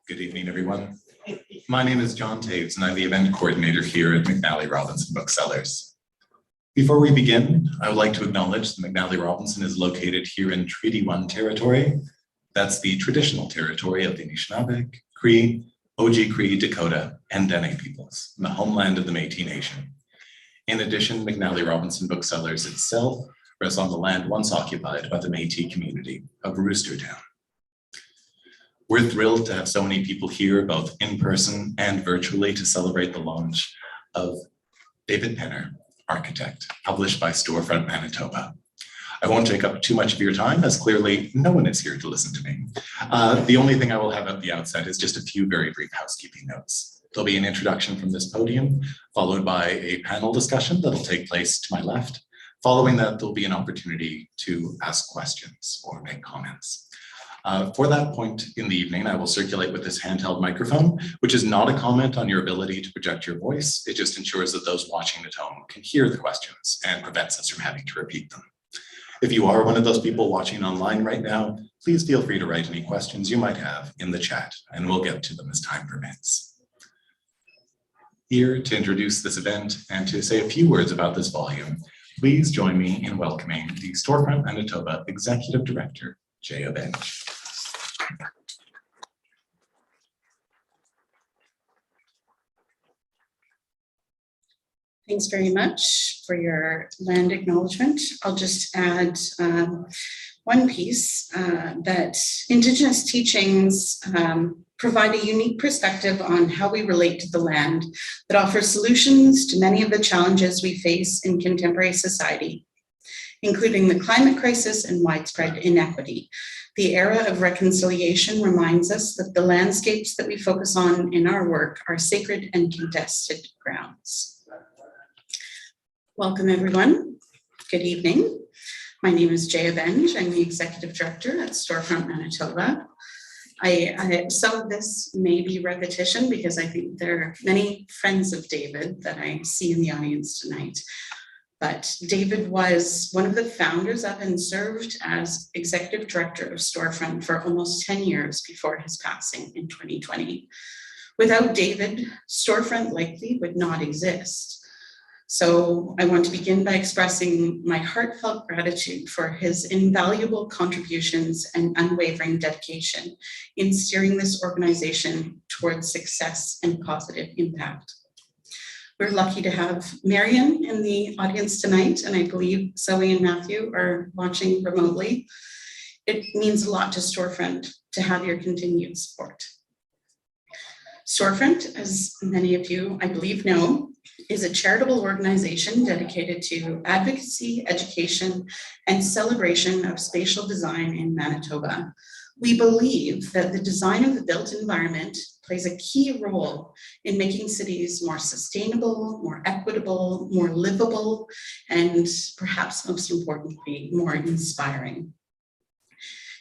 Good evening, everyone. My name is John Taves, and I'm the event coordinator here at McNally Robinson Booksellers. Before we begin, I would like to acknowledge that McNally Robinson is located here in Treaty 1 territory. That's the traditional territory of the Anishinaabe, Cree, Oji-Cree, Dakota, and Dene peoples, the homeland of the Métis Nation. In addition, McNally Robinson Booksellers itself rests on the land once occupied by the Métis community of Roostertown. We're thrilled to have so many people here, both in person and virtually, to celebrate the launch of David Penner, Architect, published by Storefront Manitoba. I won't take up too much of your time, as clearly no one is here to listen to me. The only thing I will have at the outset is just a few very brief housekeeping notes. There'll be an introduction from this podium, followed by a panel discussion that'll take place to my left. Following that, there'll be an opportunity to ask questions or make comments. For that point in the evening, I will circulate with this handheld microphone, which is not a comment on your ability to project your voice. It just ensures that those watching at home can hear the questions and prevents us from having to repeat them. If you are one of those people watching online right now, please feel free to write any questions you might have in the chat, and we'll get to them as time permits. Here to introduce this event and to say a few words about this volume, please join me in welcoming the Storefront Manitoba Executive Director, Jaya Bench. Thanks very much for your land acknowledgement. I'll just add one piece that Indigenous teachings provide a unique perspective on how we relate to the land that offers solutions to many of the challenges we face in contemporary society, including the climate crisis and widespread inequity. The era of reconciliation reminds us that the landscapes that we focus on in our work are sacred and contested grounds. Welcome, everyone. Good evening. My name is Jaya Benj. I'm the Executive Director at Storefront Manitoba. Some of this may be repetition because I think there are many friends of David that I see in the audience tonight. But David was one of the founders of and served as Executive Director of Storefront for almost 10 years before his passing in 2020. Without David, Storefront likely would not exist. So I want to begin by expressing my heartfelt gratitude for his invaluable contributions and unwavering dedication in steering this organization towards success and positive impact. We're lucky to have Marion in the audience tonight, and I believe Zoe and Matthew are watching remotely. It means a lot to Storefront to have your continued support. Storefront, as many of you, I believe, know, is a charitable organization dedicated to advocacy, education, and celebration of spatial design in Manitoba. We believe that the design of the built environment plays a key role in making cities more sustainable, more equitable, more livable, and perhaps most importantly, more inspiring.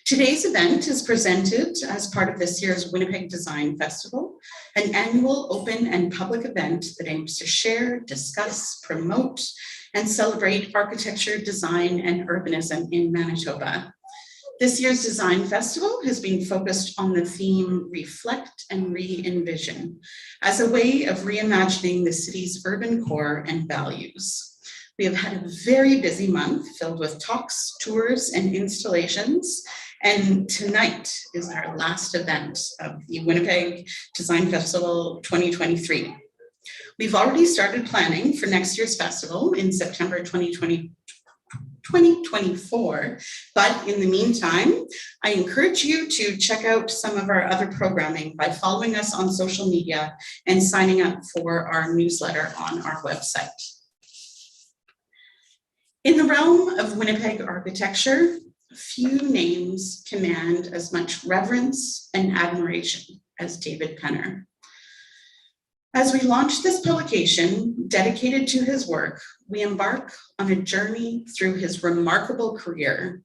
Today's event is presented as part of this year's Winnipeg Design Festival, an annual open and public event that aims to share, discuss, promote, and celebrate architecture, design, and urbanism in Manitoba. This year's Design Festival has been focused on the theme Reflect and Re-envision as a way of reimagining the city's urban core and values. We have had a very busy month filled with talks, tours, and installations, and tonight is our last event of the Winnipeg Design Festival 2023. We've already started planning for next year's festival in September 2024, but in the meantime, I encourage you to check out some of our other programming by following us on social media and signing up for our newsletter on our website. In the realm of Winnipeg architecture, few names command as much reverence and admiration as David Penner. As we launch this publication dedicated to his work, we embark on a journey through his remarkable career,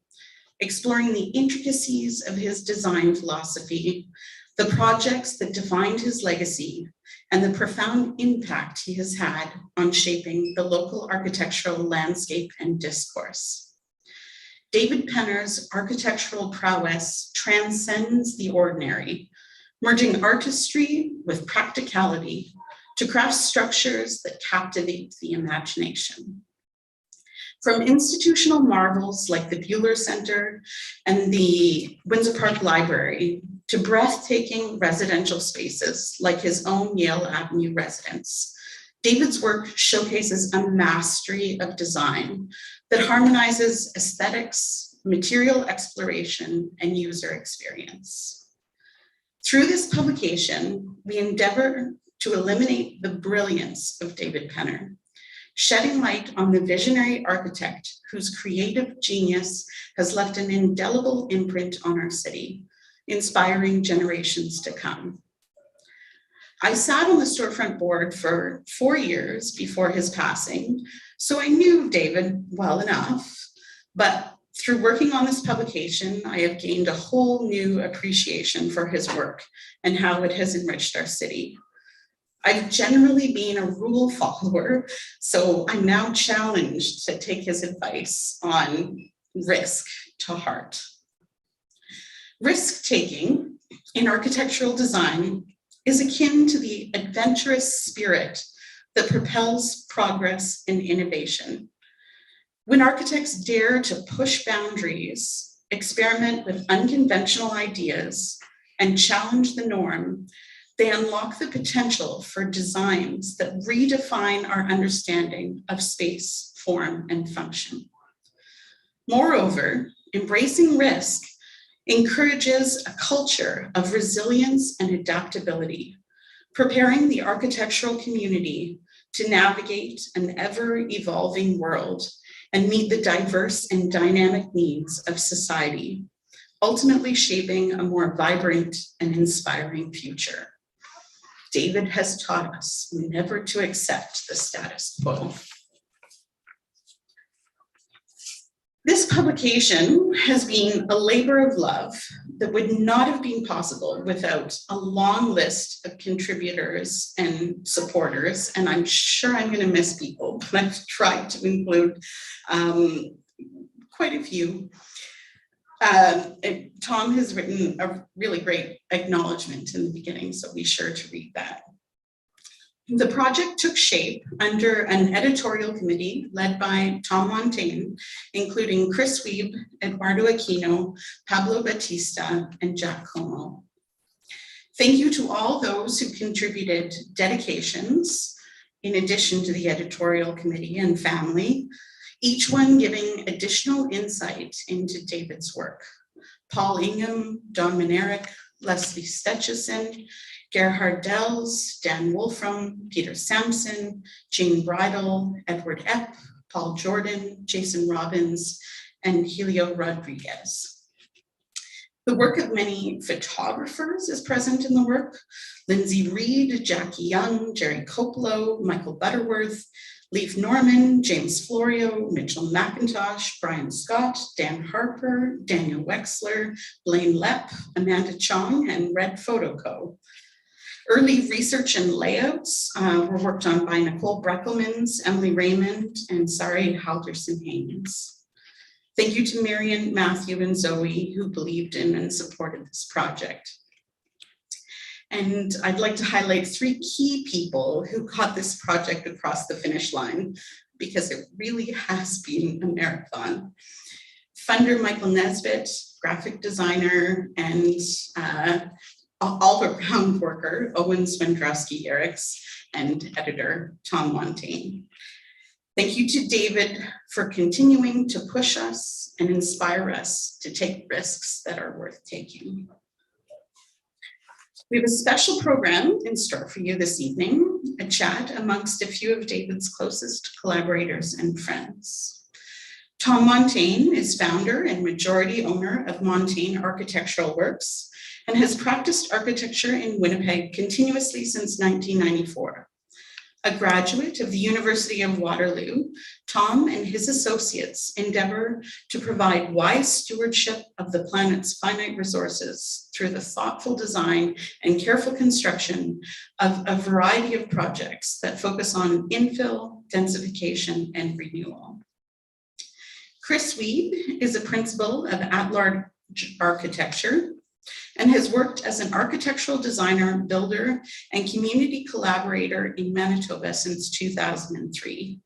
exploring the intricacies of his design philosophy, the projects that defined his legacy, and the profound impact he has had on shaping the local architectural landscape and discourse. David Penner's architectural prowess transcends the ordinary, merging artistry with practicality to craft structures that captivate the imagination. From institutional marvels like the Buehler Center and the Windsor Park Library to breathtaking residential spaces like his own Yale Avenue residence, David's work showcases a mastery of design that harmonizes aesthetics, material exploration, and user experience. Through this publication, we endeavor to eliminate the brilliance of David Penner, shedding light on the visionary architect whose creative genius has left an indelible imprint on our city, inspiring generations to come. I sat on the Storefront board for 4 years before his passing, so I knew David well enough, but through working on this publication, I have gained a whole new appreciation for his work and how it has enriched our city. I've generally been a rule follower, so I'm now challenged to take his advice on risk to heart. Risk-taking in architectural design is akin to the adventurous spirit that propels progress and innovation. When architects dare to push boundaries, experiment with unconventional ideas, and challenge the norm, they unlock the potential for designs that redefine our understanding of space, form, and function. Moreover, embracing risk encourages a culture of resilience and adaptability, preparing the architectural community to navigate an ever-evolving world and meet the diverse and dynamic needs of society, ultimately shaping a more vibrant and inspiring future. David has taught us never to accept the status quo. This publication has been a labor of love that would not have been possible without a long list of contributors and supporters, and I'm sure I'm going to miss people, but I've tried to include quite a few. Tom has written a really great acknowledgement in the beginning, so be sure to read that. The project took shape under an editorial committee led by Tom Montaigne, including Chris Wiebe, Eduardo Aquino, Pablo Batista, and Jack Como. Thank you to all those who contributed dedications, in addition to the editorial committee and family, each one giving additional insight into David's work. Paul Ingham, Don Manerick, Leslie Stetchison, Gerhard Dells, Dan Wolfram, Peter Sampson, Jane Bridle, Edward Epp, Paul Jordan, Jason Robbins, and Helio Rodriguez. The work of many photographers is present in the work. Lindsay Reed, Jackie Young, Jerry Coppola, Michael Butterworth, Leif Norman, James Florio, Mitchell McIntosh, Brian Scott, Dan Harper, Daniel Wexler, Blaine Lepp, Amanda Chong, and Red Photo Co. Early research and layouts were worked on by Nicole Breckelmans, Emily Raymond, and Sari Halderson-Haynes. Thank you to Marion, Matthew, and Zoe, who believed in and supported this project. And I'd like to highlight 3 key people who got this project across the finish line, because it really has been a marathon. Funder Michael Nesbitt, graphic designer, and all-around worker Owen Swendrowski-Eriks, and editor Tom Montaigne. Thank you to David for continuing to push us and inspire us to take risks that are worth taking. We have a special program in store for you this evening, a chat amongst a few of David's closest collaborators and friends. Tom Montaigne is founder and majority owner of Montaigne Architectural Works and has practiced architecture in Winnipeg continuously since 1994. A graduate of the University of Waterloo, Tom and his associates endeavor to provide wise stewardship of the planet's finite resources through the thoughtful design and careful construction of a variety of projects that focus on infill, densification, and renewal. Chris Weed is a principal of At-Large Architecture and has worked as an architectural designer, builder, and community collaborator in Manitoba since 2003.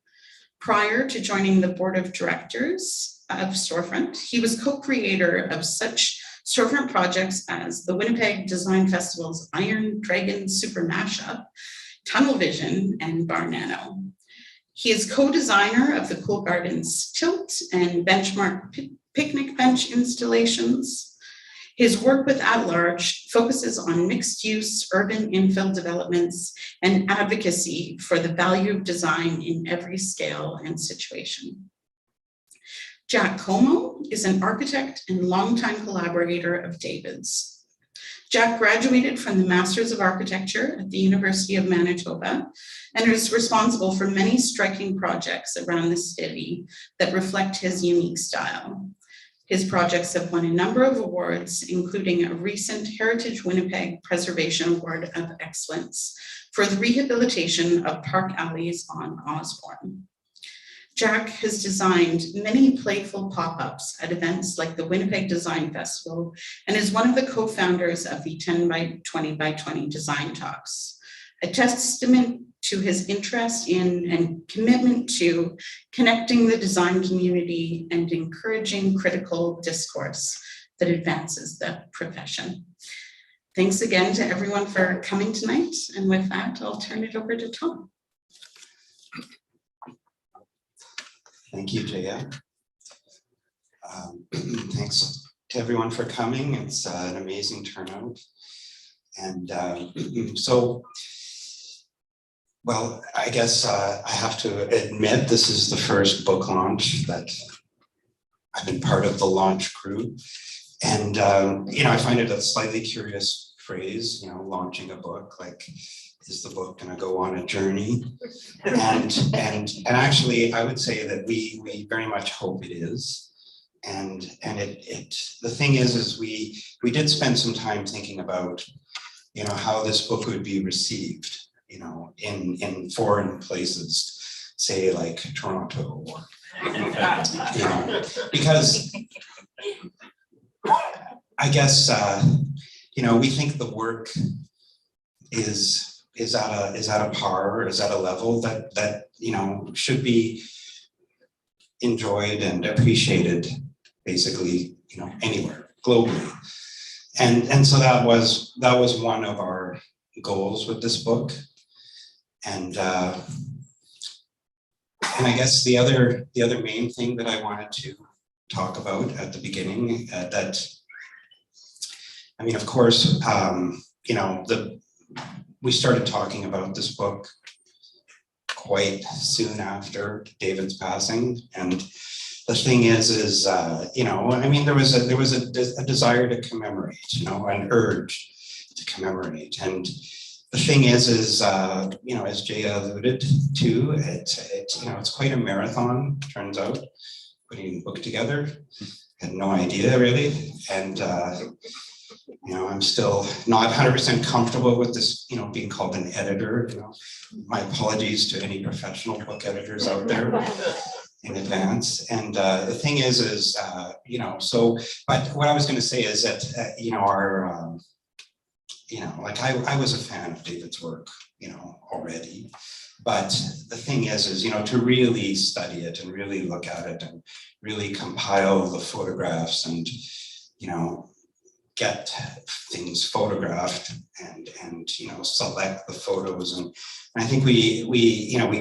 Prior to joining the board of directors of Storefront, he was co-creator of such storefront projects as the Winnipeg Design Festival's Iron Dragon Super Mashup, Tunnel Vision, and Bar Nano. He is co-designer of the Cool Gardens Tilt and Benchmark Picnic Bench installations. His work with At-Large focuses on mixed-use urban infill developments and advocacy for the value of design in every scale and situation. Jack Como is an architect and longtime collaborator of David's. Jack graduated from the Masters of Architecture at the University of Manitoba and is responsible for many striking projects around the city that reflect his unique style. His projects have won a number of awards, including a recent Heritage Winnipeg Preservation Award of Excellence for the rehabilitation of park alleys on Osborne. Jack has designed many playful pop-ups at events like the Winnipeg Design Festival and is one of the co-founders of the 10 by 20 by 20 Design Talks, a testament to his interest in and commitment to connecting the design community and encouraging critical discourse that advances the profession. Thanks again to everyone for coming tonight. And with that, I'll turn it over to Tom. Thank you, Jaya. Thanks to everyone for coming. It's an amazing turnout. And well, I guess I have to admit this is the first book launch that I've been part of the launch crew. And, I find it a slightly curious phrase, launching a book, like, is the book going to go on a journey? And actually, I would say that we very much hope it is. And the thing is we did spend some time thinking about, how this book would be received, in foreign places, say like Toronto, or, because I guess, we think the work is at a par, is at a level that should be enjoyed and appreciated, basically, anywhere globally. And so that was one of our goals with this book. And I guess the other main thing that I wanted to talk about at the beginning, of course, we started talking about this book quite soon after David's passing. And the thing is there was a desire to commemorate, an urge to commemorate. And the thing is as Jaya alluded to, it's quite a marathon, turns out, putting the book together. Had no idea really. And I'm still not 100% comfortable with this, being called an editor. My apologies to any professional book editors out there in advance. And the thing is but what I was going to say is that, I was a fan of David's work, already. But the thing is to really study it and really look at it and really compile the photographs and, get things photographed and select the photos. And I think we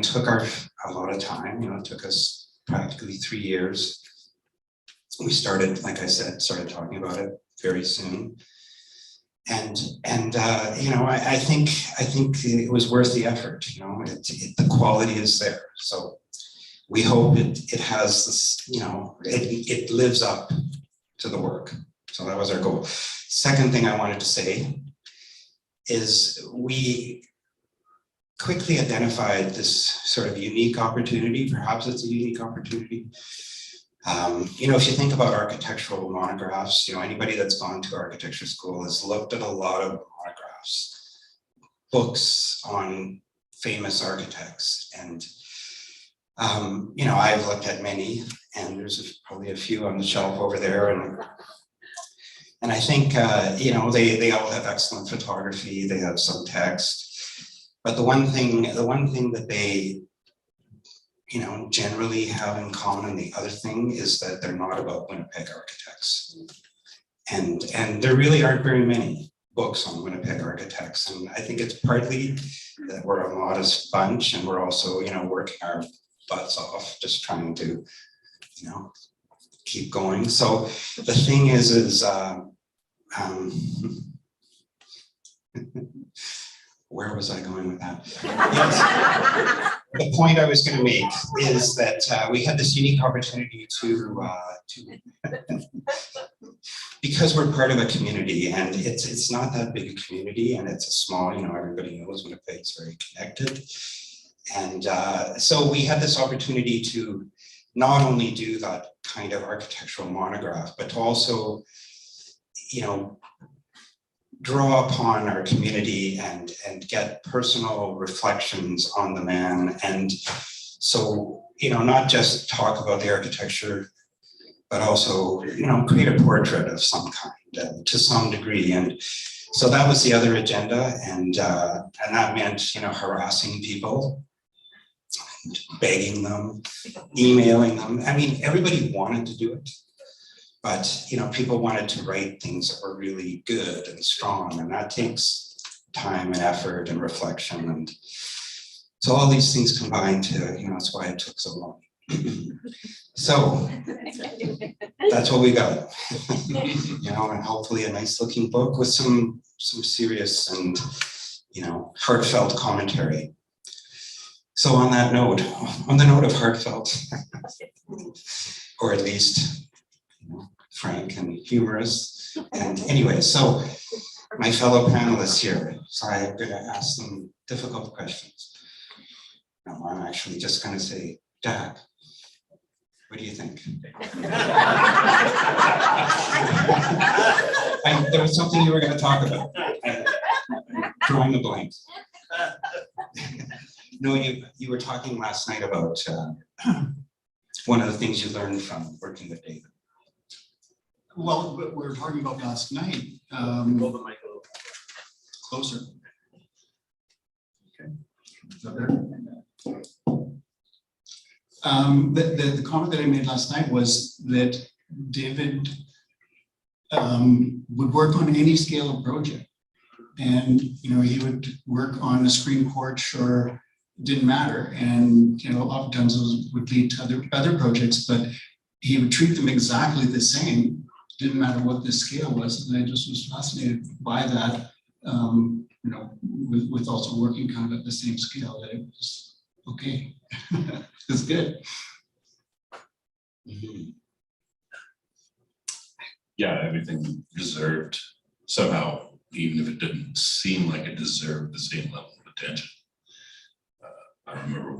took a lot of time, it took us practically 3 years. We started, like I said, talking about it very soon. And I think it was worth the effort, the quality is there. So we hope it has this, it lives up to the work. So that was our goal. Second thing I wanted to say is we quickly identified this sort of unique opportunity. Perhaps it's a unique opportunity. You know, if you think about architectural monographs, you know, anybody that's gone to architecture school has looked at a lot of monographs, books on famous architects. And, you know, I've looked at many, and there's probably a few on the shelf over there. And I think, you know, they all have excellent photography, they have some text. But the one thing that they, you know, generally have in common, the other thing is that they're not about Winnipeg architects. And there really aren't very many books on Winnipeg architects. And I think it's partly that we're a modest bunch, and we're also, you know, working our butts off, just trying to, you know, keep going. So the thing is where was I going with that? Yes. The point I was going to make is that we had this unique opportunity to because we're part of a community, and it's not that big a community, and it's a small, you know, everybody knows Winnipeg's very connected. And so we had this opportunity to not only do that kind of architectural monograph, but to also, you know, draw upon our community and get personal reflections on the man. And so, you know, not just talk about the architecture, but also, you know, create a portrait of some kind to some degree. And so that was the other agenda. And that meant, you know, harassing people, begging them, emailing them. I mean, everybody wanted to do it. But, you know, people wanted to write things that were really good and strong, and that takes time and effort and reflection. And so all these things combined to, you know, that's why it took so long. So that's what we got, you know, and hopefully a nice looking book with some serious and, you know, heartfelt commentary. So on that note, on the note of heartfelt, or at least, you know, frank and humorous. And anyway, so my fellow panelists here, sorry, I'm going to ask them difficult questions. No, I'm actually just going to say, Dad, what do you think? There was something you were going to talk about. Drawing the blanks. No, you were talking last night about one of the things you learned from working with David. Well, what we were talking about last night. Hold the mic a little Closer. Okay. Is that better? The comment that I made last night was that David would work on any scale of project. And, you know, he would work on a screen porch, or it didn't matter. And, you know, oftentimes those would lead to other projects, but he would treat them exactly the same. Didn't matter what the scale was. And I just was fascinated by that, you know, with also working kind of at the same scale, that it was okay. It's good. Mm-hmm. Yeah, everything deserved somehow, even if it didn't seem like it deserved the same level of attention. I remember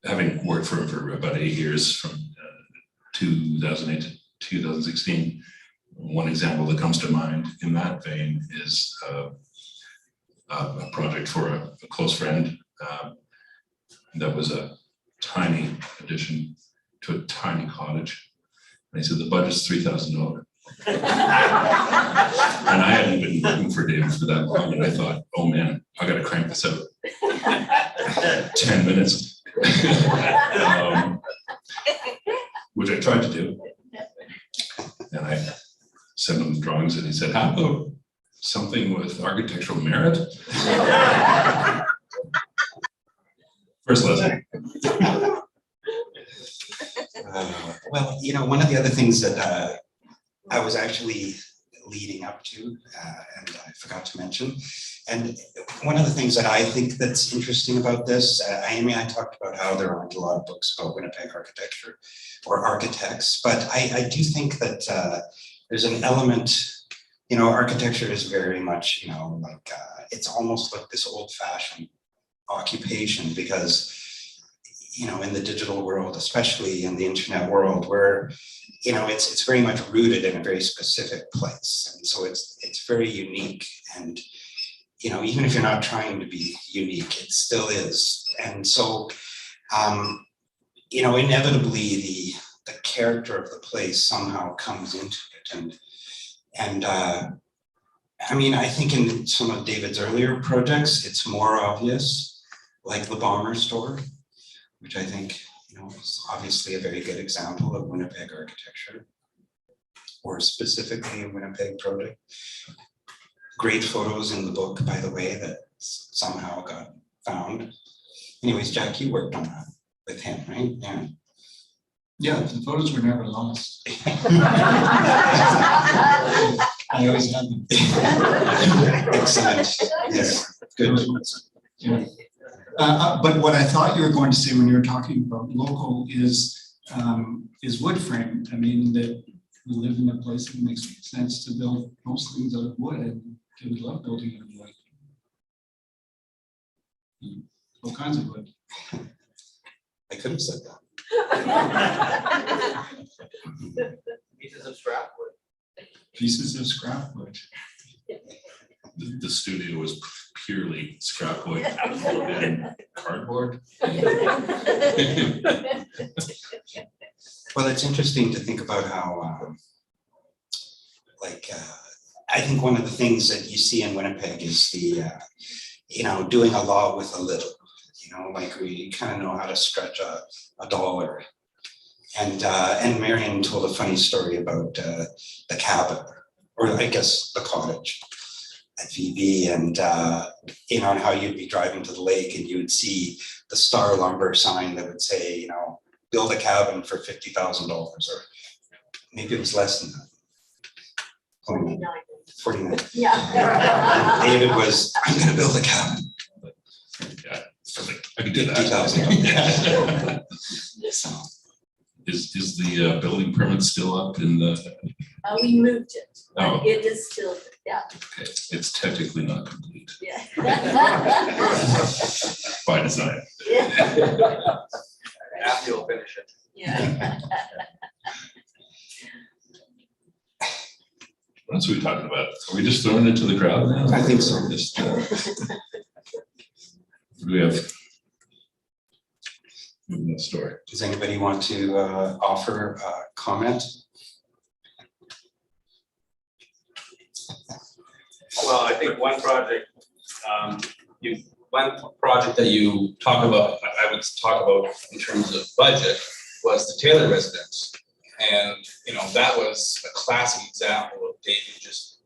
having worked for him for about 8 years, from 2008 to 2016. One example that comes to mind in that vein is a project for a close friend that was a tiny addition to a tiny cottage. And he said, the budget's $3,000. And I hadn't been working for David for that long, and I thought, oh man, I gotta crank this out. 10 minutes. Which I tried to do. And I sent him drawings, and he said, how about something with architectural merit? First lesson. Well, you know, one of the other things that I was actually leading up to, and I forgot to mention, and one of the things that I think that's interesting about this, I mean, I talked about how there aren't a lot of books about Winnipeg architecture or architects, but I do think that there's an element you know, architecture is very much, you know, like, it's almost like this old-fashioned occupation because, you know, in the digital world, especially in the internet world, where, you know, it's very much rooted in a very specific place. And so it's very unique. And, you know, even if you're not trying to be unique, it still is. And so, you know, inevitably the character of the place somehow comes into it. And I mean, I think in some of David's earlier projects, it's more obvious, like the Bomber Store, which I think, you know, is obviously a very good example of Winnipeg architecture, or specifically a Winnipeg project. Great photos in the book, by the way, that somehow got found. Anyways, Jack, you worked on that with him, right? Yeah. Yeah, the photos were never lost. I always had them. Excellent. Yes, good. Yeah. But what I thought you were going to say when you were talking about local is wood frame. I mean, that we live in a place that makes sense to build most things out of wood, and kids love building out of wood. All kinds of wood. I could have said that. Pieces of scrap wood. Pieces of scrap wood. The studio was purely scrap wood and cardboard. Well, it's interesting to think about how, I think one of the things that you see in Winnipeg is the, you know, doing a lot with a little, you know, like we kind of know how to stretch a dollar. And Marion told a funny story about the cabin, or I guess the cottage at VB, and you know, and how you'd be driving to the lake and you would see the Star Lumber sign that would say, you know, build a cabin for $50,000, or maybe it was less than that. 49. Yeah. David was, I'm going to build a cabin. Yeah, so like, I could do that. $50,000. So. Is the building permit still up in the? We moved it. Oh. It is still, yeah. Okay, it's technically not complete Yeah. by design. After you'll finish it. Yeah. What else are we talking about? Are we just throwing it to the crowd now? I think so. Just, we have moving the story. Does anybody want to offer a comment? Well, I think one project that you talk about, I would talk about in terms of budget, was the Taylor residence. And, you know, that was a classic example of David just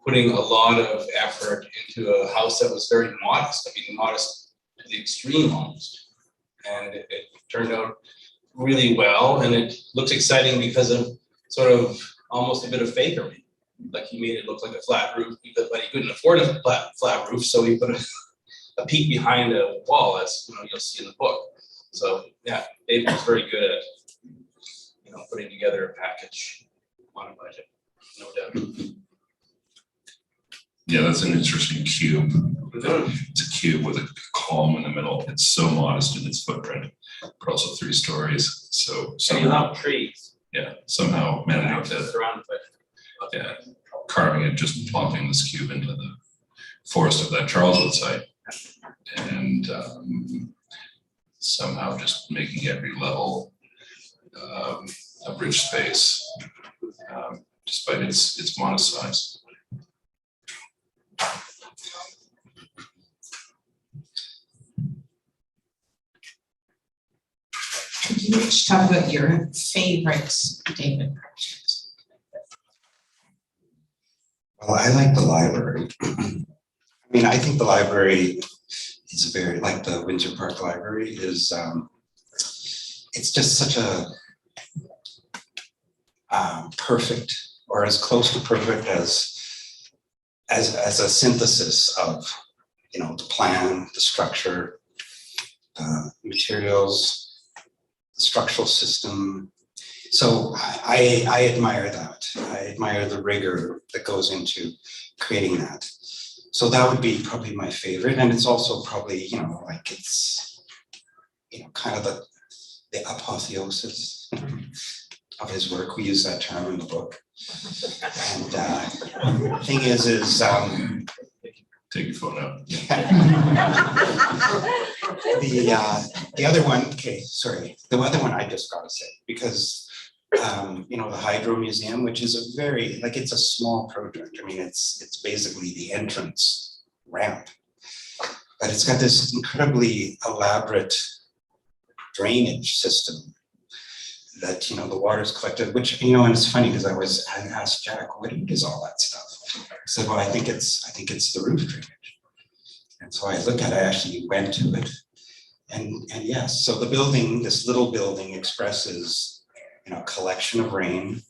putting a lot of effort into a house that was very modest. I mean, modest to the extreme almost. And it turned out really well, and it looks exciting because of sort of almost a bit of fakery. Like he made it look like a flat roof, but he couldn't afford a flat roof, so he put a peak behind a wall, as you know, you'll see in the book. So yeah, David was very good at, you know, putting together a package on a budget, no doubt. Yeah, that's an interesting cube. It's a cube with a column in the middle. It's so modest in its footprint, but also 3 stories. So And you somehow, have trees. yeah, somehow managing to, Surrounded by. yeah, carving it, just plopping this cube into the forest of that Charleswood site, and somehow just making every level a rich space, despite its modest size. Could you each talk about your favorites, David projects? Well, I like the library. I mean, I think the library is very, like the Windsor Park Library is, it's just such a perfect, or as close to perfect as a synthesis of, you know, the plan, the structure, materials, the structural system, So I admire that. I admire the rigor that goes into creating that. So that would be probably my favorite. And it's also probably, you know, like it's, you know, kind of the apotheosis of his work. We use that term in the book. And the thing is Take your phone out. the other one, okay, sorry, the other one I just gotta say, because you know, the Hydro Museum, which is a very, like, it's a small project. I mean, it's basically the entrance ramp, but it's got this incredibly elaborate drainage system that, you know, the water's collected, which, you know, and it's funny because I asked Jack, what is all that stuff? I said, well, I think it's the roof drainage. And so I looked at it, I actually went to it. And yes, so the building, this little building expresses, you know, a collection of rain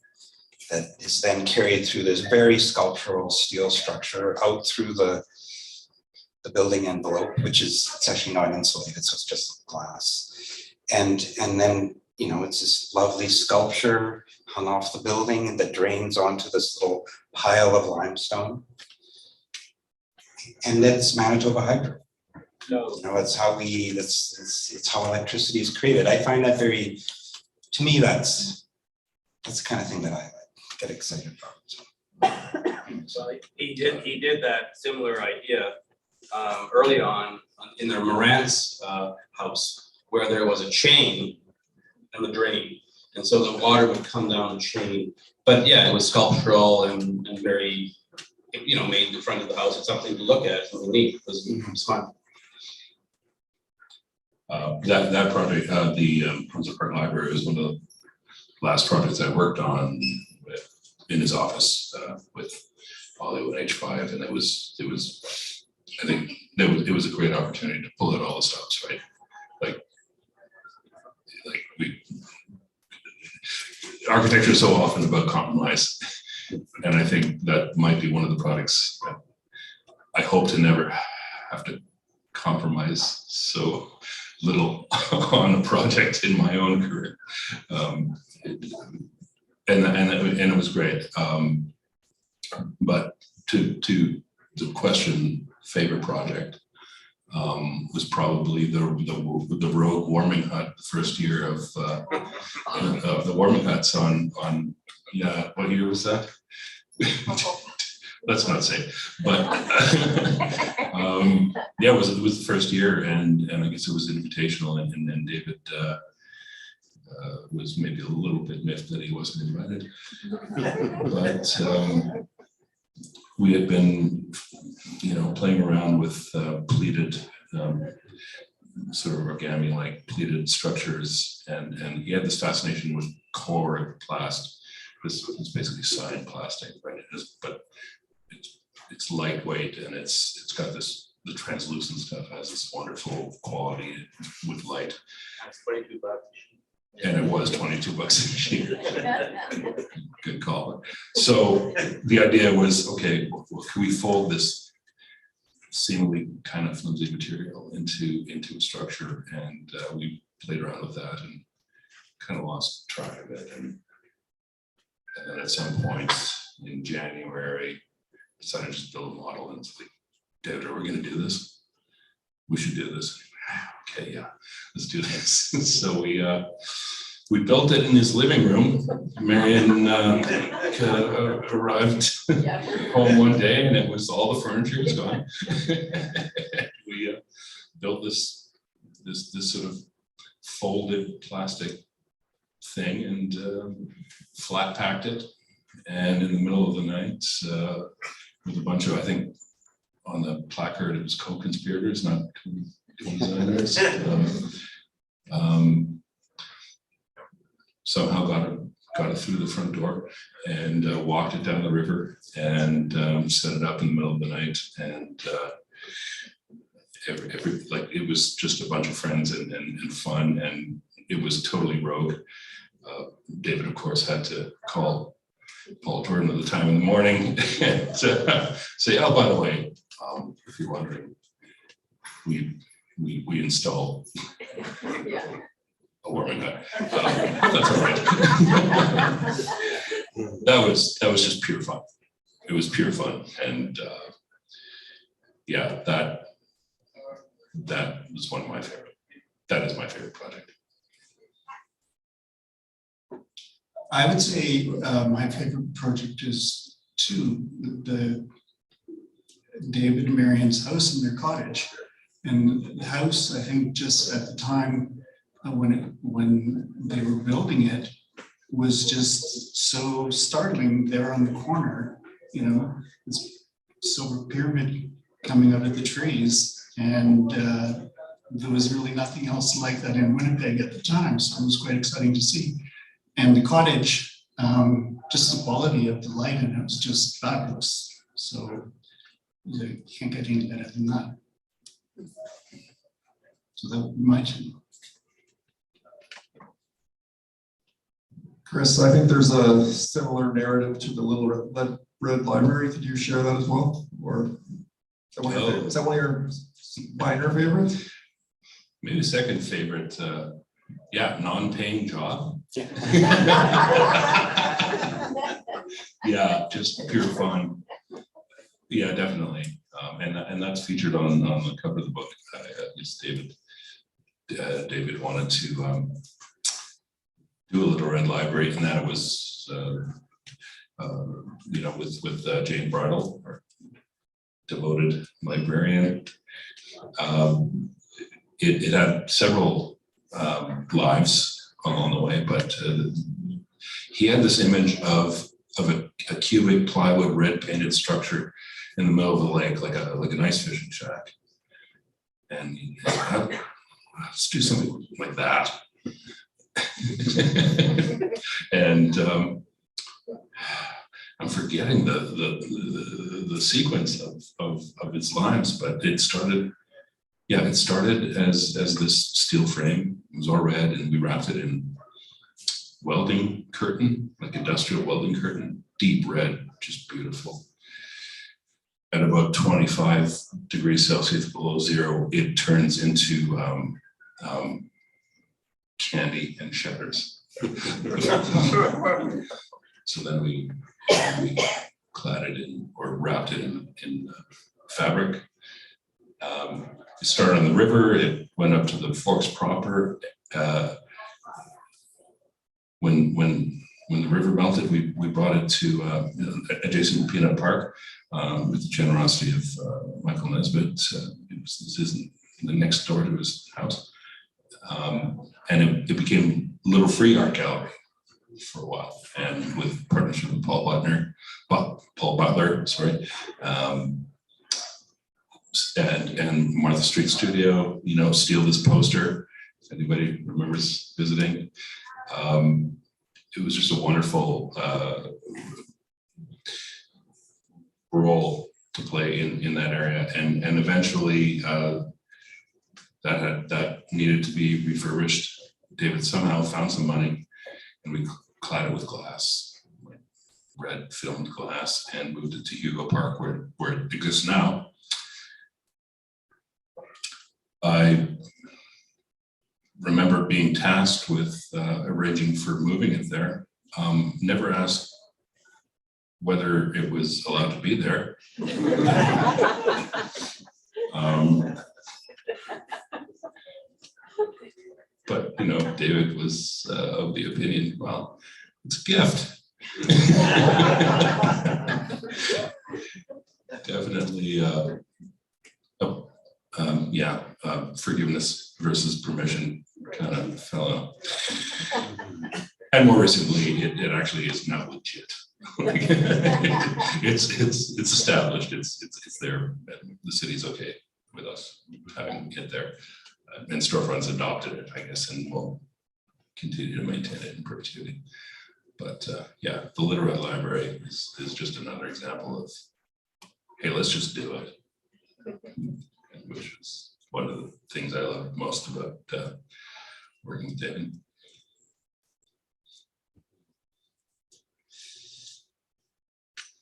that is then carried through this very sculptural steel structure out through the building envelope, which is, it's actually not insulated, so it's just glass. And then, you know, it's this lovely sculpture hung off the building that drains onto this little pile of limestone. And that's Manitoba Hydro. No. You know, it's how it's how electricity is created. I find that very, to me, that's the kind of thing that I get excited about. So he did that similar idea early on in their Morantz house, where there was a chain in the drain. And so the water would come down the chain. But yeah, it was sculptural and very, you know, made the front of the house. It's something to look at. It's really neat. It was fun. That project, the Brunswick Park Library, was one of the last projects I worked on in his office with Ollie and H5, and it was I think it was a great opportunity to pull out all the stops, right? Like architecture is so often about compromise, and I think that might be one of the products that I hope to never have to compromise so little on a project in my own career. And it was great. But to the question, favorite project was probably the rogue warming hut, the first year of the warming huts on yeah, what year was that? Let's not say, but yeah, it was the first year, and I guess it was invitational, and then David was maybe a little bit miffed that he wasn't invited, but we had been, you know, playing around with pleated sort of origami-like pleated structures, and he had this fascination with chloroplast. It's basically cyan plastic, right? But it's lightweight, and it's got this, the translucent stuff has this wonderful quality with light. That's $22. And it was $22 a sheet. Good call. So the idea was, okay, well, can we fold this seemingly kind of flimsy material into a structure? And we played around with that and kind of lost track of it. And then at some point in January, decided to just build a model, and it's like, David, are we going to do this? We should do this. Okay, yeah, let's do this. So we built it in his living room. Marion arrived home one day, and it was all the furniture was gone. We built this sort of folded plastic thing and flat packed it. And in the middle of the night, with a bunch of, I think, on the placard it was co-conspirators, not co-designers. Somehow got it through the front door and walked it down the river and set it up in the middle of the night. And like it was just a bunch of friends and fun, and it was totally rogue. David, of course, had to call Paul Jordan at the time in the morning and say, oh, by the way, if you're wondering, we installed a warming hut. That's all right. That was just pure fun. It was pure fun, and yeah, that was one of my favorite. That is my favorite project. I would say my favorite project is the David and Marion's house and their cottage. And the house, I think, just at the time when they were building it, was just so startling. There on the corner, you know, this silver pyramid coming out of the trees, and there was really nothing else like that in Winnipeg at the time. So it was quite exciting to see. And the cottage, just the quality of the light in it was just fabulous. So you can't get any better than that. So that would be my two. Chris, I think there's a similar narrative to the Little Red Library. Could you share that as well? Or is that one of your minor favorites? Maybe second favorite, yeah, non-paying job. Yeah, just pure fun. Yeah, definitely. And that's featured on the cover of the book. It's David wanted to do a Little Red Library, and that it was you know, with Jane Bridle, our devoted librarian. It had several lives along the way, but he had this image of a cubic plywood red painted structure in the middle of the lake, like an ice fishing shack. And he said, let's do something like that. And I'm forgetting the sequence of its lines, but it started. Yeah, it started as this steel frame. It was all red, and we wrapped it in welding curtain, like industrial welding curtain, deep red, just beautiful. At about 25 degrees Celsius below zero, it turns into candy and shatters. So then we clad it in, or wrapped it in fabric. It started on the river, it went up to the Forks proper. When the river melted, we brought it to adjacent to Peanut Park with the generosity of Michael Nesbitt. This isn't the next door to his house. And it became Little Free Art Gallery for a while, and with partnership with Paul Butler, sorry. And Martha Street Studio, you know, steal this poster, if anybody remembers visiting. It was just a wonderful role to play in that area, and eventually that needed to be refurbished. David somehow found some money, and we clad it with glass, like red filmed glass, and moved it to Hugo Park, where it exists now. I remember being tasked with arranging for moving it there. Never asked whether it was allowed to be there. But you know, David was of the opinion, well, it's a gift. Definitely. Yeah, forgiveness versus permission kind of fell out. And more recently, it actually is now legit. It's established. It's there. The city's okay with us having it there, and Storefront's adopted it, I guess, and will continue to maintain it in perpetuity. But yeah, the Little Red Library is just another example of, hey, let's just do it. Which is one of the things I love most about working with David.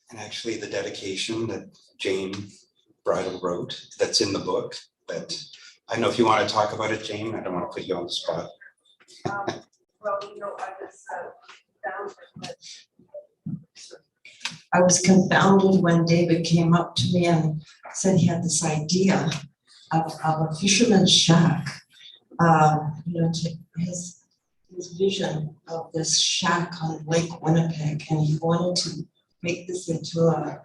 And actually the dedication that Jane Bridle wrote, that's in the book, that I don't know if you want to talk about it, Jane. I don't want to put you on the spot. Well, you know, I was confounded when David came up to me and said he had this idea of a fisherman's shack. To his vision of this shack on Lake Winnipeg, and he wanted to make this into a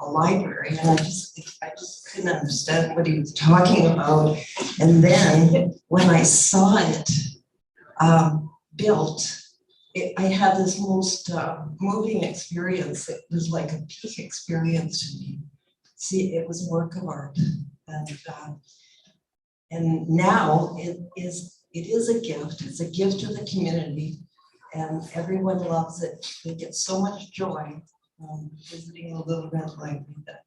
library, and I just couldn't understand what he was talking about. And then when I saw it built, I had this most moving experience. It was like a peak experience to me. See, it was a work of art, and now it is a gift. It's a gift to the community, and everyone loves it. They get so much joy visiting the Little Red Library that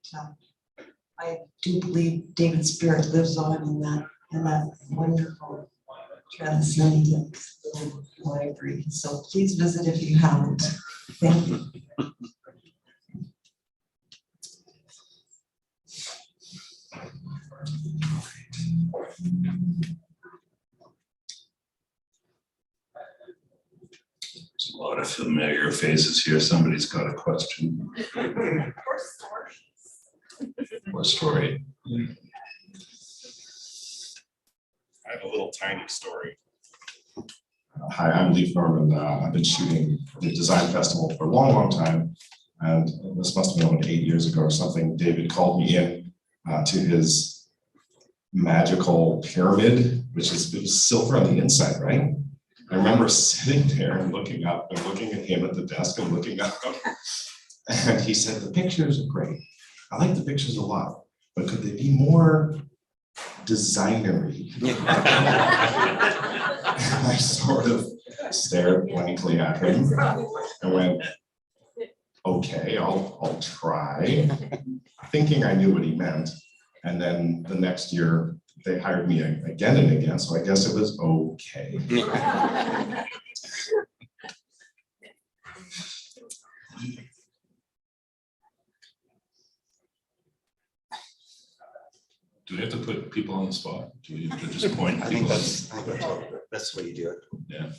I do believe David's spirit lives on in that wonderful transcendent little library. So please visit if you haven't. Thank you. There's a lot of familiar faces here. Somebody's got a question or story. I have a little tiny story. Hi, I'm Leif Norman. I've been shooting the design festival for a long, long time. And this must have been about 8 years ago or something. David called me in to his magical pyramid, which is, it was silver on the inside, right? I remember sitting there and looking up and looking at him at the desk and looking up. And he said, the pictures are great. I like the pictures a lot, but could they be more designery? And I sort of stared blankly at him and went, okay, I'll try, thinking I knew what he meant. And then the next year, they hired me again and again, so I guess it was okay. Do we have to put people on the spot? Do we have to just point? I think that's the way you do it. Yeah.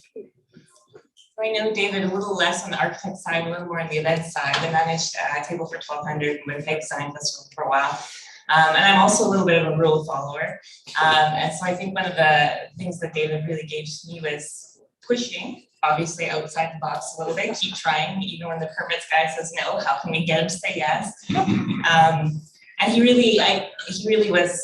I know David a little less on the architect side, a little more on the event side. I managed a table for 1200 and Winnipeg Design Festival for a while. And I'm also a little bit of a rule follower. And so I think one of the things that David really gave to me was pushing, obviously outside the box a little bit, keep trying, even when the permits guy says no, how can we get him to say yes? And he really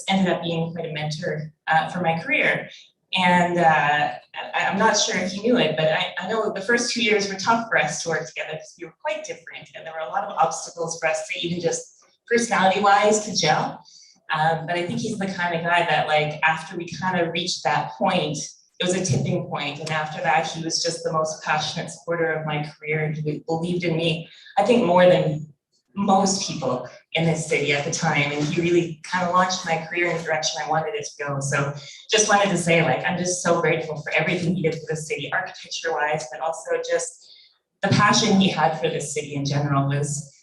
ended up being quite a mentor for my career. And I'm not sure if you knew it, but I know the first 2 years were tough for us to work together because we were quite different. And there were a lot of obstacles for us to even just personality-wise to gel. But I think he's the kind of guy that, like, after we kind of reached that point, it was a tipping point. And after that, he was just the most passionate supporter of my career. And he believed in me, I think, more than most people in this city at the time. And he really kind of launched my career in the direction I wanted it to go. So just wanted to say, like, I'm just so grateful for everything he did for the city, architecture-wise, but also just the passion he had for this city in general was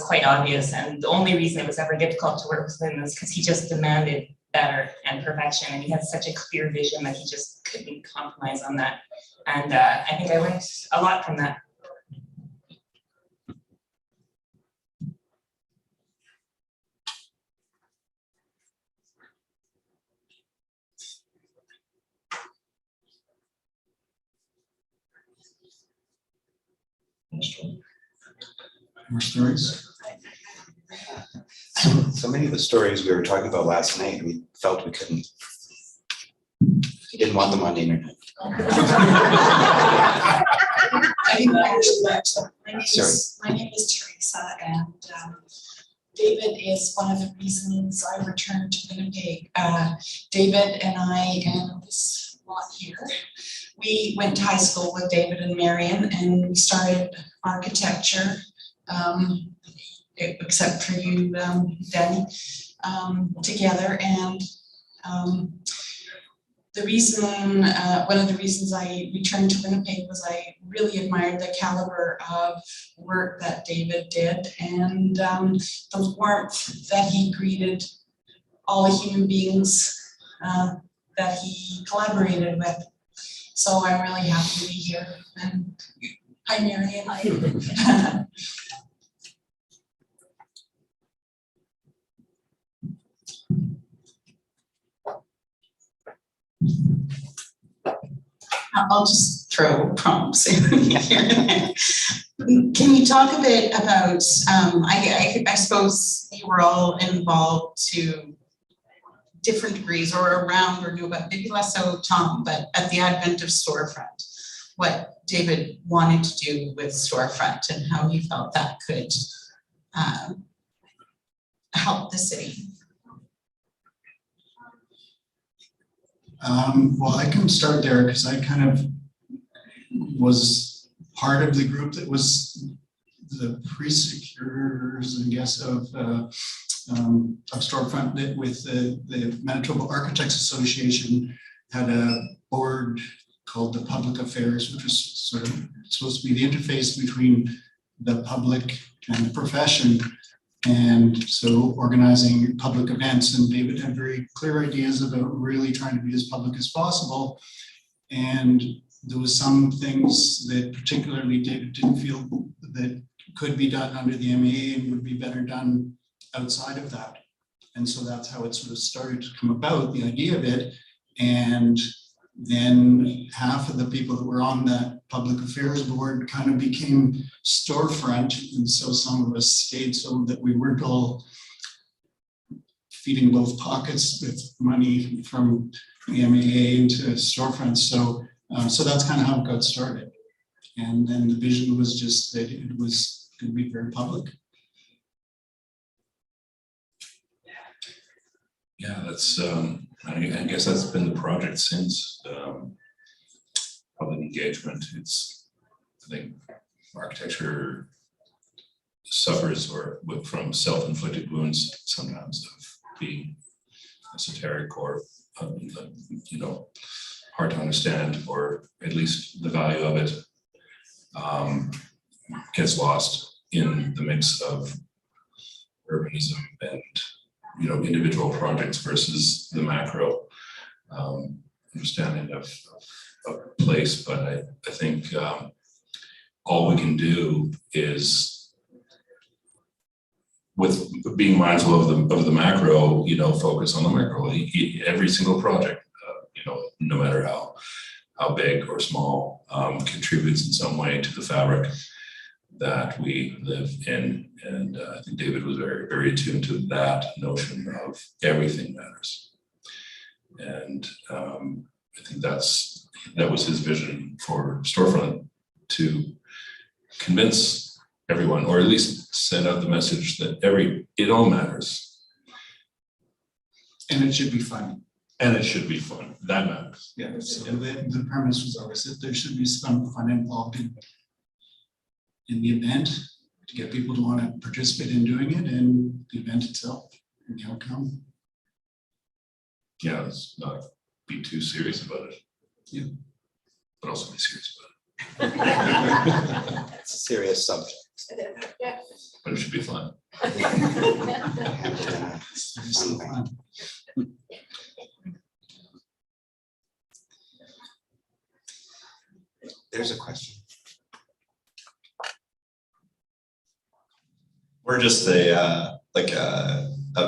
quite obvious. And the only reason it was ever difficult to work with him was because he just demanded better and perfection. And he had such a clear vision that he just couldn't compromise on that. And I think I learned a lot from that. More stories? So many of the stories we were talking about last night, we felt we couldn't. You didn't want them on the internet. I think actually my name is Teresa, and David is one of the reasons I returned to Winnipeg. David and I and this lot here, we went to high school with David and Marion, and we started architecture, except for you, Danny, together. And the reason, one of the reasons I returned to Winnipeg was I really admired the caliber of work that David did, and the warmth that he greeted all the human beings that he collaborated with. So I'm really happy to be here. And hi, Marion. Hi. I'll just throw prompts in here and there. Can you talk a bit about, I suppose you were all involved to different degrees or around or knew about, maybe less so Tom, but at the advent of Storefront, what David wanted to do with Storefront and how he felt that could help the city. Well, I can start there because I kind of was part of the group that was the pre-secures, I guess, of Storefront that with the Manitoba Architects Association had a board called the Public Affairs, which was sort of supposed to be the interface between the public and the profession. And so organizing public events, and David had very clear ideas about really trying to be as public as possible. And there was some things that particularly David didn't feel that could be done under the MAA and would be better done outside of that. And so that's how it sort of started to come about, the idea of it. And then half of the people that were on that public affairs board kind of became Storefront. And so some of us stayed so that we weren't all feeding both pockets with money from the MAA into Storefront. So that's kind of how it got started. And then the vision was just that it was going to be very public. Yeah, that's, I guess that's been the project since public engagement. It's, I think architecture suffers from self-inflicted wounds sometimes of being esoteric or, you know, hard to understand, or at least the value of it gets lost in the mix of urbanism and, you know, individual projects versus the macro understanding of place. But I think all we can do is, with being mindful of the macro, you know, focus on the macro. Every single project, you know, no matter how big or small, contributes in some way to the fabric that we live in. And I think David was very, very attuned to that notion of everything matters. And I think that was his vision for Storefront, to convince everyone, or at least send out the message that it all matters. And it should be fun. And it should be fun. That matters. Yeah, so the premise was always that there should be some fun involved in the event to get people to want to participate in doing it, and the event itself and the outcome. Yeah, let's not be too serious about it. Yeah. But also be serious about it. It's a serious subject. But it should be fun. It's so fun. There's a question. We're just a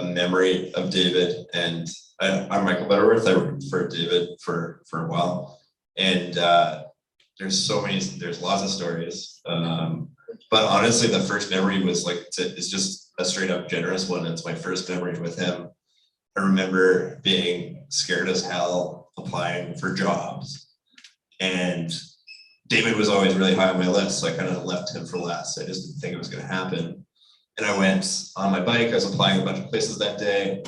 memory of David, and I'm Michael Butterworth. I worked for David for a while, and there's lots of stories. But honestly, the first memory was it's just a straight up generous one. It's my first memory with him. I remember being scared as hell applying for jobs, and David was always really high on my list, so I kind of left him for last. I just didn't think it was going to happen. And I went on my bike. I was applying a bunch of places that day.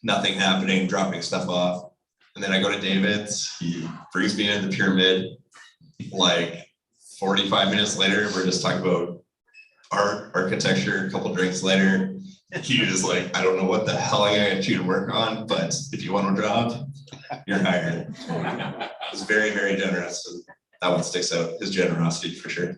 Nothing happening, dropping stuff off. And then I go to David's. He brings me into the pyramid. Like 45 minutes later, we're just talking about art, architecture. A couple drinks later, he was like, I don't know what the hell I got you to work on, but if you want a job, you're hired. It was very, very generous. And that one sticks out, his generosity for sure.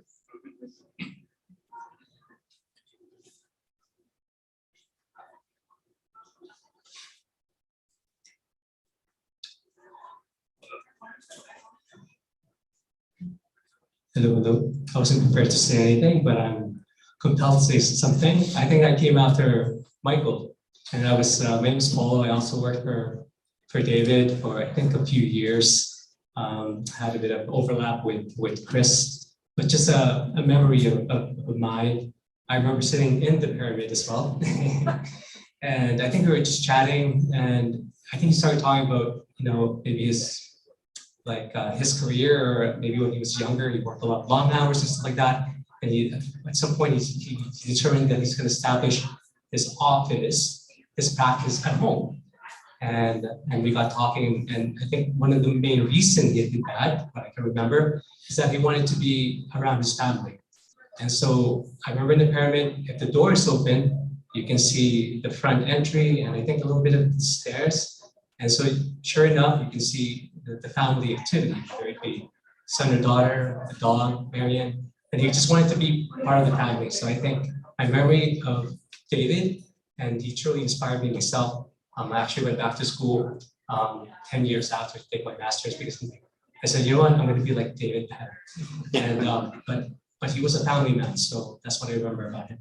Hello. I wasn't prepared to say anything, but I'm compelled to say something. I think I came after Michael, and I was, my name is Paul. I also worked for David for I think a few years. Had a bit of overlap with Chris, but just a memory of mine. I remember sitting in the pyramid as well. And I think we were just chatting, and I think he started talking about, maybe his career, or maybe when he was younger, he worked a lot of long hours and stuff like that. And at some point, he determined that he's going to establish his office, his practice at home. And we got talking, and I think one of the main reasons he did that, what I can remember, is that he wanted to be around his family. And so I remember in the pyramid, if the door is open, you can see the front entry and I think a little bit of the stairs. And so sure enough, you can see the family activity, whether it be son or daughter, the dog, Marion, and he just wanted to be part of the family. So I think my memory of David, and he truly inspired me myself. I actually went back to school 10 years after to take my master's, because I said, you know what, I'm going to be like David. And but he was a family man, so that's what I remember about him.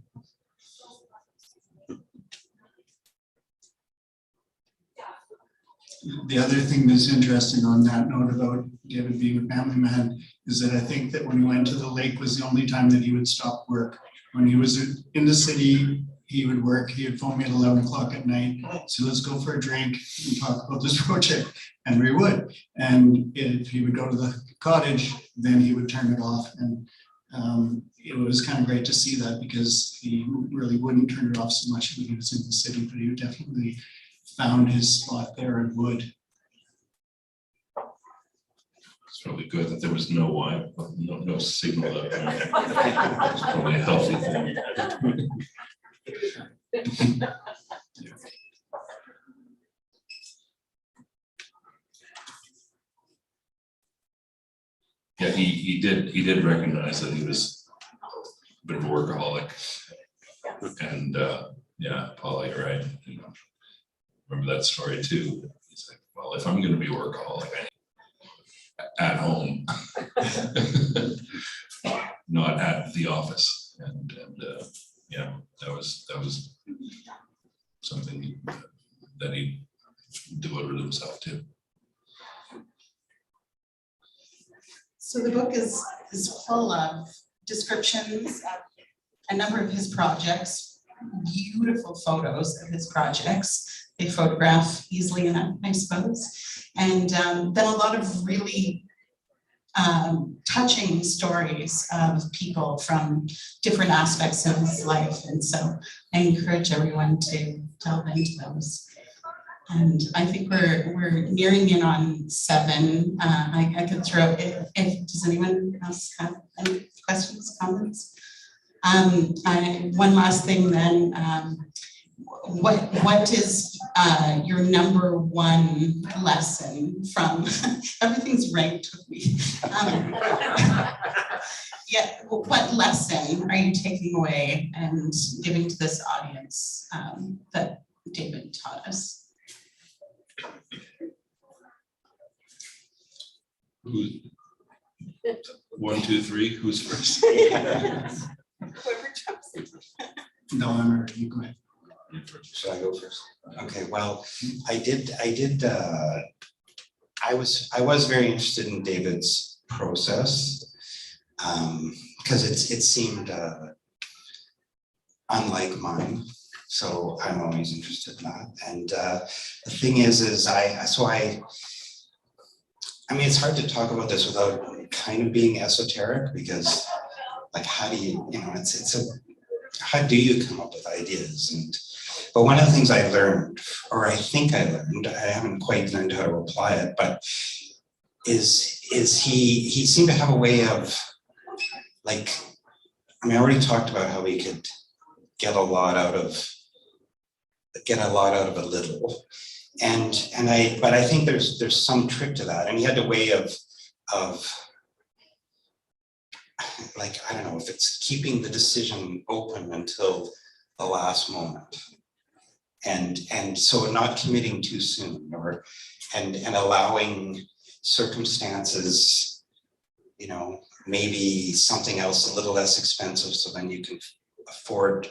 The other thing that's interesting on that note about David being a family man is that I think that when he went to the lake was the only time that he would stop work. When he was in the city, he would work. He would phone me at 11 o'clock at night. So let's go for a drink and talk about this project. And we would. And if he would go to the cottage, then he would turn it off. And it was kind of great to see that, because he really wouldn't turn it off so much when he was in the city, but he definitely found his spot there and would. It's probably good that there was no no signal up there. It's probably a healthy thing. Yeah, he did recognize that he was a bit of a workaholic. And yeah, Paula, you're right. Remember that story too. He's like, well, if I'm gonna be a workaholic, at home, not at the office. And yeah, that was something that he devoted himself to. So the book is full of descriptions of a number of his projects, beautiful photos of his projects. They photograph easily enough, I suppose. And then a lot of really touching stories of people from different aspects of his life. And so I encourage everyone to delve into those. And I think we're nearing in on 7. I could throw, does anyone else have any questions, comments? One last thing then, what is your number one lesson from, everything's ranked with me. Yeah, what lesson are you taking away and giving to this audience that David taught us? Who's 1, 2, 3? Who's first? Whoever jumps in. No, I'm ready. You go ahead. Should I go first? Okay, well, I was very interested in David's process, because it seemed unlike mine. So I'm always interested in that. And the thing is I mean, it's hard to talk about this without kind of being esoteric, because like, how do you, how do you come up with ideas? But one of the things I learned, or I think I learned, I haven't quite learned how to apply it, but is he seemed to have a way of, like, I mean, I already talked about how he could get a lot out of a little. But I think there's some trick to that. And he had a way of like, I don't know if it's keeping the decision open until the last moment. And so not committing too soon, and allowing circumstances, maybe something else a little less expensive, so then you can afford,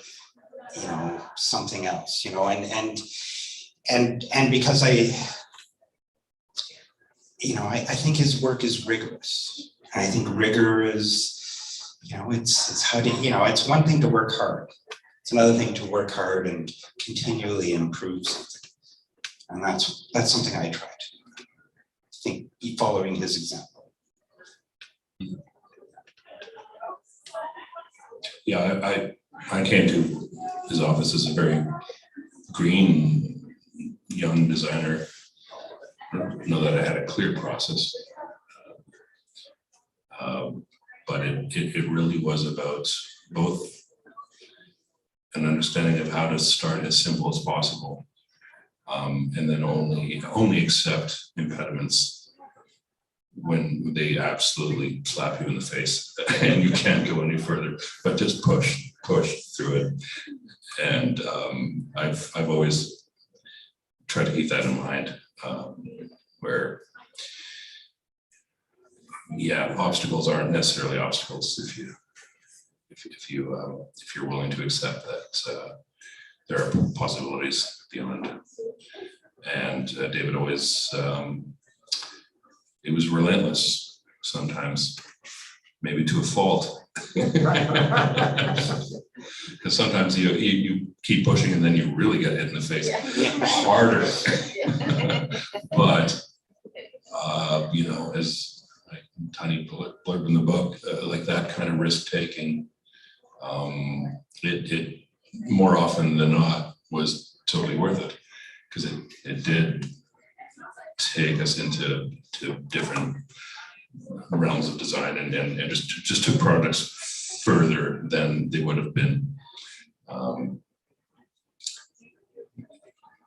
you know, something else, you know, and because I think his work is rigorous. And I think rigor is, you know, it's how to, you know, it's one thing to work hard. It's another thing to work hard and continually improve something. And that's something I try to do. I think following his example. Yeah, I came to his office as a very green young designer. I don't know that I had a clear process. But it really was about both an understanding of how to start as simple as possible, and then only accept impediments when they absolutely slap you in the face and you can't go any further, but just push through it. And I've always tried to keep that in mind, where yeah, obstacles aren't necessarily obstacles if you're willing to accept that there are possibilities beyond. And David always, it was relentless sometimes, maybe to a fault. Because sometimes you keep pushing and then you really get hit in the face harder. But you know, as tiny blurb in the book, like that kind of risk taking, it more often than not was totally worth it, because it did take us into different realms of design and just took products further than they would have been.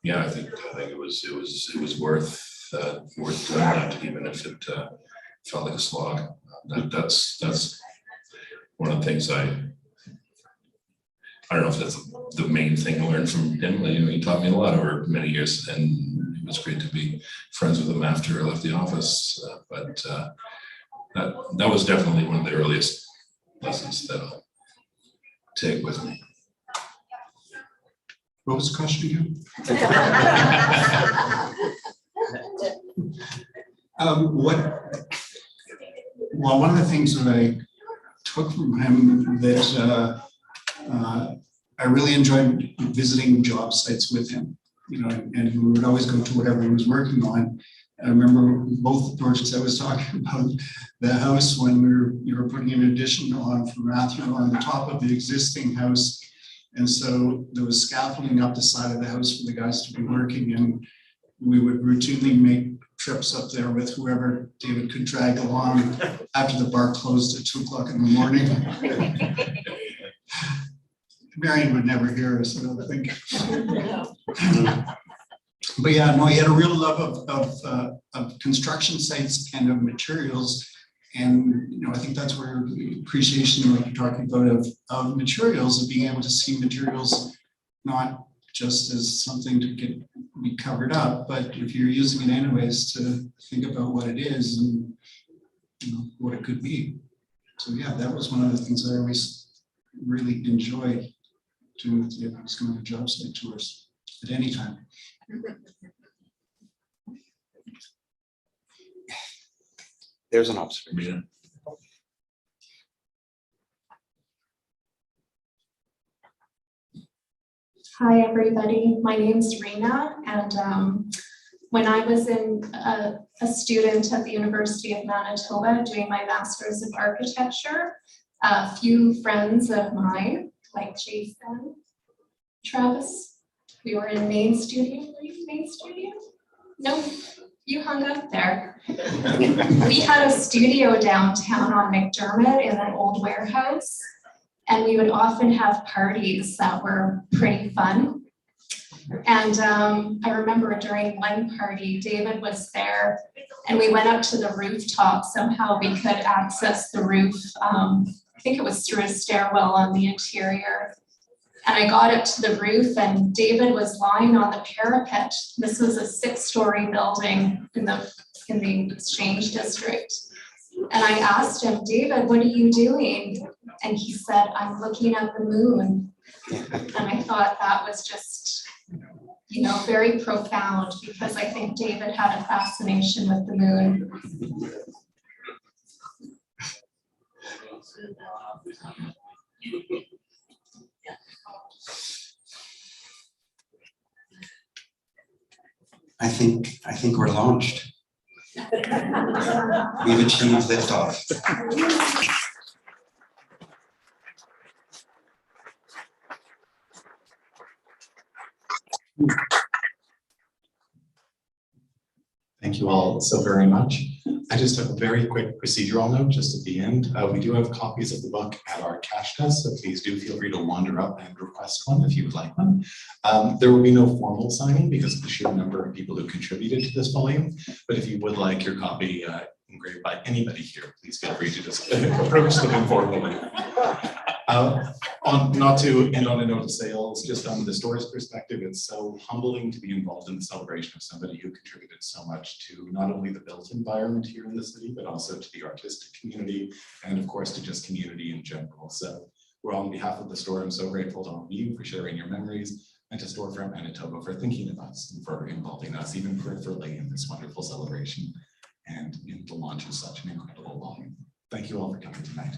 Yeah, I think it was worth doing that, even if it felt like a slog. That's one of the things I don't know if that's the main thing I learned from him. You know, he taught me a lot over many years, and it was great to be friends with him after I left the office. But that was definitely one of the earliest lessons that I'll take with me. What was the question again? Well, one of the things that I took from him that I really enjoyed visiting job sites with him, you know, and we would always go to whatever he was working on. I remember both the projects I was talking about, the house when you were putting an addition on for Matthew on the top of the existing house. And so there was scaffolding up the side of the house for the guys to be working, and we would routinely make trips up there with whoever David could drag along after the bar closed at 2 o'clock in the morning. Marion would never hear us, I don't think. But yeah, no, he had a real love of construction sites and of materials. And, you know, I think that's where the appreciation, like you're talking about, of materials, of being able to see materials not just as something to be covered up, but if you're using it anyways, to think about what it is and, you know, what it could be. So yeah, that was one of the things I always really enjoyed doing with the going to job site tours at any time. There's an observation. Hi, everybody. My name's Rena, and when I was a student at the University of Manitoba doing my Master's of Architecture, a few friends of mine, like Jason, Travis, we were in Main Studio. Were you Main Studio? No, you hung up there. We had a studio downtown on McDermott in an old warehouse, and we would often have parties that were pretty fun. And I remember during one party, David was there, and we went up to the rooftop. Somehow we could access the roof. I think it was through a stairwell on the interior. And I got up to the roof, and David was lying on the parapet. This was a 6-story building in the Exchange District. And I asked him, David, what are you doing? And he said, I'm looking at the moon. And I thought that was just, you know, very profound, because I think David had a fascination with the moon. I think we're launched. We've achieved liftoff. Thank you all so very much. I just have a very quick procedural note just at the end. We do have copies of the book at our cash desk, so please do feel free to wander up and request one if you would like one. There will be no formal signing because of the sheer number of people who contributed to this volume, but if you would like your copy engraved by anybody here, please feel free to just approach them informally. Not to end on a note of sales, just on the store's perspective, it's so humbling to be involved in the celebration of somebody who contributed so much to not only the built environment here in the city, but also to the artistic community, and of course to just community in general. So we're on behalf of the store, I'm so grateful to all of you for sharing your memories, and to Storefront Manitoba for thinking of us and for involving us even peripherally in this wonderful celebration and in the launch of such an incredible volume. Thank you all for coming tonight.